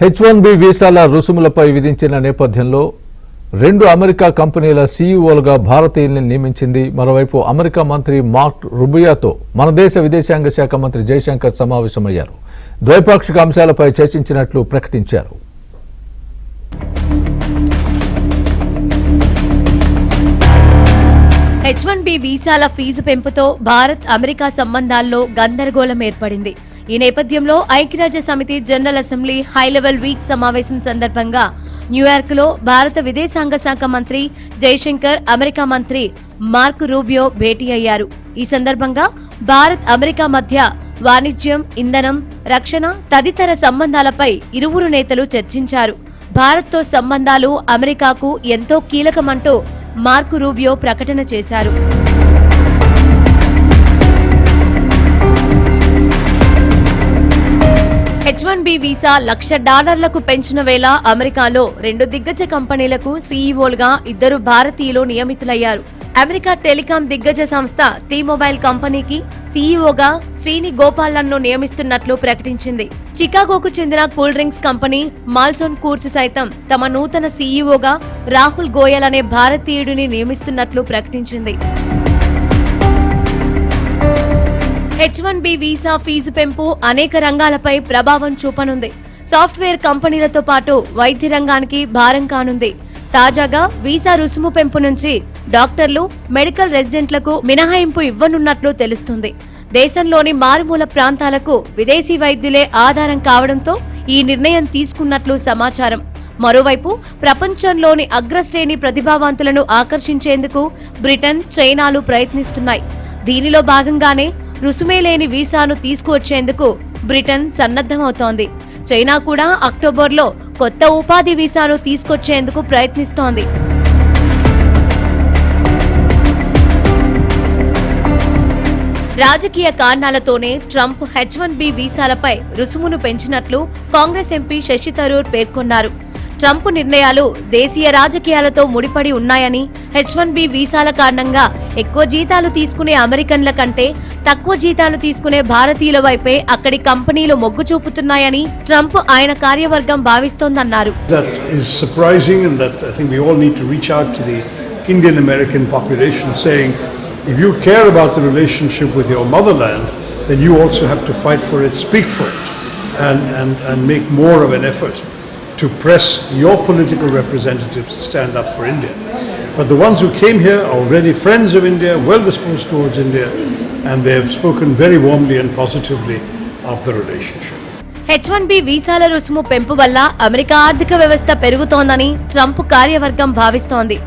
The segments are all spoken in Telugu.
H1B వీసాల రుసుములపై విధించిన నేపథ్యంలో 2 అమెరికా కంపెనీల సీఈఓలుగా భారతీయుల్ని నియమించింది. మరోవైపు అమెరికా మంత్రి మార్క్ రుబియోతో మన దేశ విదేశాంగ శాఖ మంత్రి జయశంకర్ సమావేశమయ్యారు. ద్వైపాక్షిక అంశాలపై చర్చించినట్లు ప్రకటించారు. H1B వీసాల ఫీజు పెంపుతో భారత్ అమెరికా సంబంధాల్లో గందరగోళం ఏర్పడింది. ఈ నేపథ్యంలో ఐక్యరాజ్య సమితి general assembly high level week సమావేశం సందర్భంగా న్యూయార్క్ లో భారత విదేశాంగ శాఖ మంత్రి జయశంకర్ అమెరికా మంత్రి మార్క్ రూబియో భేటీ అయ్యారు. ఈ సందర్భంగా భారత్ అమెరికా మధ్య వాణిజ్యం, ఇంధనం, రక్షణ తదితర సంబంధాలపై ఇరువురు నేతలు చర్చించారు. భారత్తో సంబంధాలు అమెరికాకు ఎంతో కీలకమంటూ మార్క్ రూబియో ప్రకటన చేశారు. H1B వీసా $1,00,000 పెంచిన వేళ అమెరికాలో 2 దిగ్గజ కంపెనీలకు సీఈఓలుగా 2 భారతీయులు నియమితులయ్యారు. అమెరికా టెలికాం దిగ్గజ సంస్థ టీ-మొబైల్ కంపెనీకి సీఈఓగా శ్రీని గోపాలన్ను నియమిస్తున్నట్లు ప్రకటించింది. చికాగోకు చెందిన కూల్ డ్రింక్స్ కంపెనీ మాల్సోన్ కూర్స్ సైతం తమ నూతన సీఈఓగా రాహుల్ గోయల్ అనే భారతీయుడిని నియమిస్తున్నట్లు ప్రకటించింది. H1B వీసా ఫీజు పెంపు అనేక రంగాలపై ప్రభావం చూపనుంది. సాఫ్ట్వేర్ కంపెనీలతో పాటు వైద్య రంగానికి భారం కానుంది. తాజాగా వీసా రుసుము పెంపు నుంచి డాక్టర్లు, మెడికల్ రెసిడెంట్లకు మినహాయింపు ఇవ్వనున్నట్లు తెలుస్తుంది. దేశంలోని మారుమూల ప్రాంతాలకు విదేశీ వైద్యులే ఆధారం కావడంతో ఈ నిర్ణయం తీసుకున్నట్లు సమాచారం. మరోవైపు ప్రపంచంలోని అగ్రశ్రేణి ప్రతిభావంతులను ఆకర్షించేందుకు బ్రిటన్, చైనాలు ప్రయత్నిస్తున్నాయి. దీనిలో భాగంగానే రుసుమే లేని వీసాను తీసుకువచ్చేందుకు బ్రిటన్ సన్నద్ధమవుతోంది. చైనా కూడా అక్టోబర్లో కొత్త ఉపాధి వీసాను తీసుకొచ్చేందుకు ప్రయత్నిస్తోంది. రాజకీయ కారణాలతోనే ట్రంప్ H1B వీసాలపై రుసుమును పెంచినట్లు కాంగ్రెస్ ఎంపీ శశి థరూర్ పేర్కొన్నారు. ట్రంప్ నిర్ణయాలు దేశీయ రాజకీయాలతో ముడిపడి ఉన్నాయని, H1B వీసాల కారణంగా ఎక్కువ జీతాలు తీసుకునే అమెరికన్ల కంటే తక్కువ జీతాలు తీసుకునే భారతీయుల వైపే అక్కడి కంపెనీలు మొగ్గు చూపుతున్నాయని ట్రంప్ ఆయన కార్యవర్గం భావిస్తోందన్నారు. That is surprising, and that I think we all need to reach out to the Indian American population saying, if you care about the relationship with your motherland, then you also have to fight for it, speak for it, and make more of an effort to press your political representatives to stand up for India. But the ones who came here are already friends of India, well disposed towards India, and they have spoken very warmly and positively of the relationship. H1B వీసాల రుసుము పెంపు వల్ల అమెరికా ఆర్థిక వ్యవస్థ పెరుగుతోందని ట్రంప్ కార్యవర్గం భావిస్తోంది.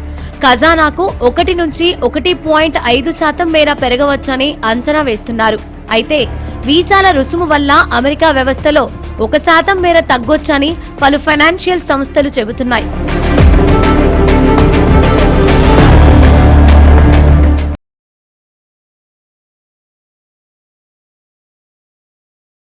ఖజానాకు 1 నుంచి 1.5% మేర పెరగవచ్చని అంచనా వేస్తున్నారు. అయితే వీసాల రుసుము వల్ల అమెరికా వ్యవస్థలో 1% మేర తగ్గొచ్చని పలు ఫైనాన్షియల్ సంస్థలు చెబుతున్నాయి.